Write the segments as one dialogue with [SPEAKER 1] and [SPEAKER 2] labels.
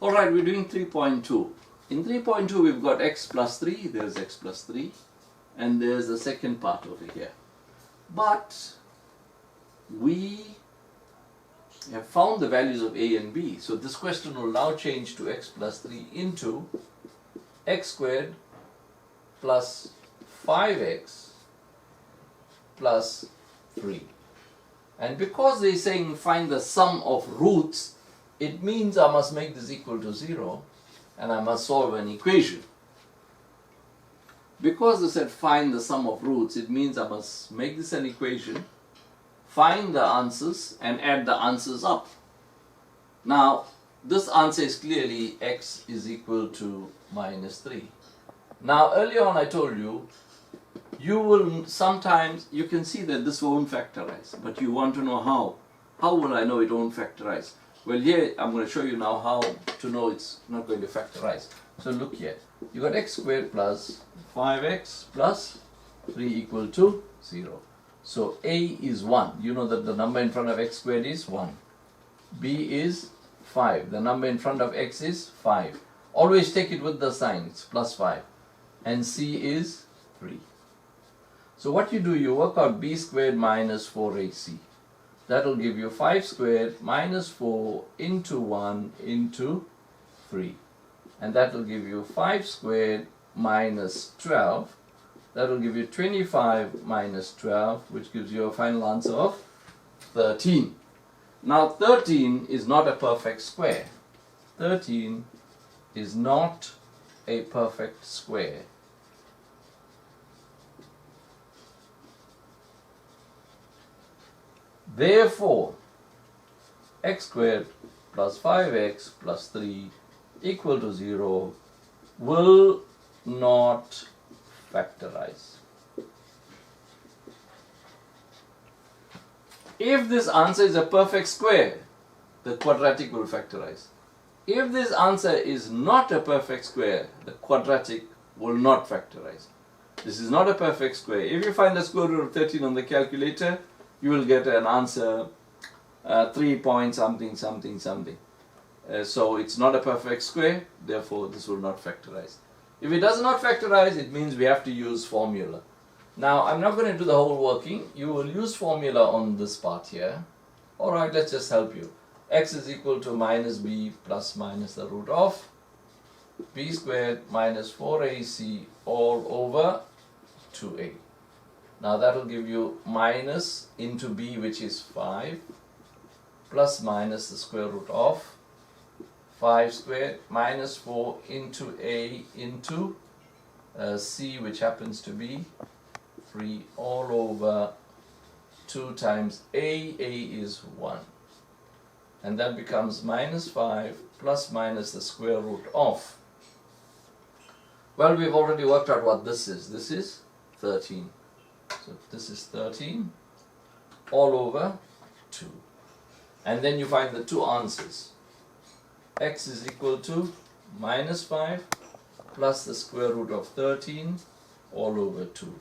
[SPEAKER 1] Alright, we're doing 3.2. In 3.2 we've got x plus 3, there's x plus 3, and there's the second part over here. But we have found the values of a and b, so this question will now change to x plus 3 into x squared plus 5x plus 3. And because they're saying find the sum of roots, it means I must make this equal to 0 and I must solve an equation. Because they said find the sum of roots, it means I must make this an equation, find the answers and add the answers up. Now this answer is clearly x is equal to minus 3. Now earlier on I told you, you will sometimes, you can see that this won't factorize, but you want to know how. How will I know it won't factorize? Well, here I'm going to show you now how to know it's not going to factorize. So look here, you got x squared plus 5x plus 3 equal to 0. So a is 1. You know that the number in front of x squared is 1. b is 5. The number in front of x is 5. Always take it with the sign, it's plus 5. And c is 3. So what you do, you work out b squared minus 4ac. That will give you 5 squared minus 4 into 1 into 3. And that will give you 5 squared minus 12. That will give you 25 minus 12, which gives you a final answer of 13. Now 13 is not a perfect square. 13 is not a perfect square. Therefore, x squared plus 5x plus 3 equal to 0 will not factorize. If this answer is a perfect square, the quadratic will factorize. If this answer is not a perfect square, the quadratic will not factorize. This is not a perfect square. If you find the square root of 13 on the calculator, you will get an answer 3 point something something something. So it's not a perfect square, therefore this will not factorize. If it does not factorize, it means we have to use formula. Now I'm not going to do the whole working. You will use formula on this part here. Alright, let's just help you. X is equal to minus b plus minus the root of b squared minus 4ac all over 2a. Now that will give you minus into b, which is 5, plus minus the square root of 5 squared minus 4 into a into c, which happens to be 3 all over 2 times a is 1. And that becomes minus 5 plus minus the square root of, well, we've already worked out what this is. This is 13. So this is 13 all over 2. And then you find the two answers. X is equal to minus 5 plus the square root of 13 all over 2.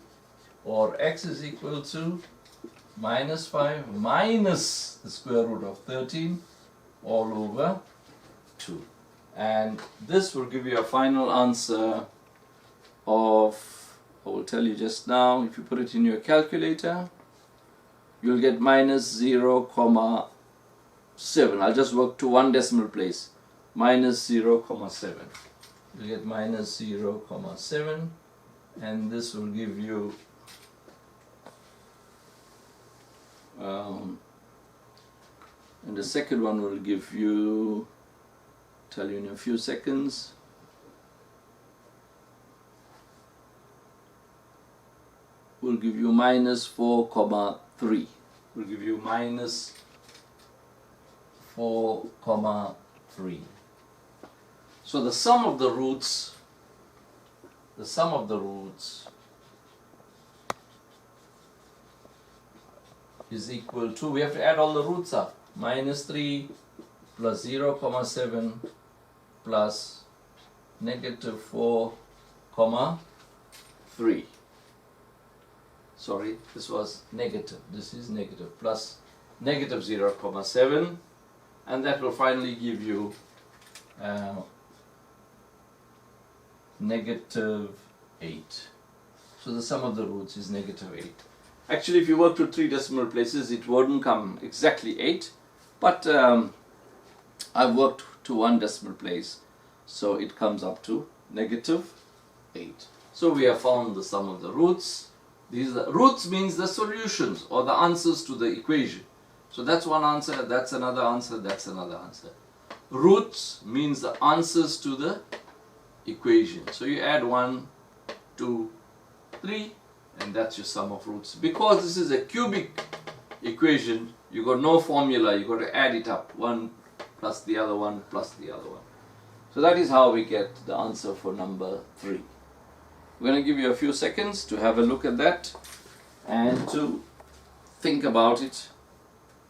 [SPEAKER 1] Or x is equal to minus 5 minus the square root of 13 all over 2. And this will give you a final answer of, I will tell you just now, if you put it in your calculator, you'll get minus 0,7. I'll just work to one decimal place. Minus 0,7. You'll get minus 0,7, and this will give you and the second one will give you, tell you in a few seconds, will give you minus 4,3. Will give you minus 4,3. So the sum of the roots is equal to, we have to add all the roots up, minus 3 plus 0,7 plus negative 4,3. Sorry, this was negative. This is negative plus negative 0,7, and that will finally give you negative 8. So the sum of the roots is negative 8. Actually, if you work to 3 decimal places, it wouldn't come exactly 8, but I've worked to 1 decimal place, so it comes up to negative 8. So we have found the sum of the roots. These are, roots means the solutions or the answers to the equation. So that's one answer, that's another answer, that's another answer. Roots means the answers to the equation. So you add 1, 2, 3, and that's your sum of roots. Because this is a cubic equation, you got no formula, you got to add it up. 1 plus the other one plus the other one. So that is how we get the answer for number 3. We're going to give you a few seconds to have a look at that and to think about it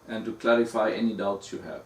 [SPEAKER 1] and to clarify any doubts you have.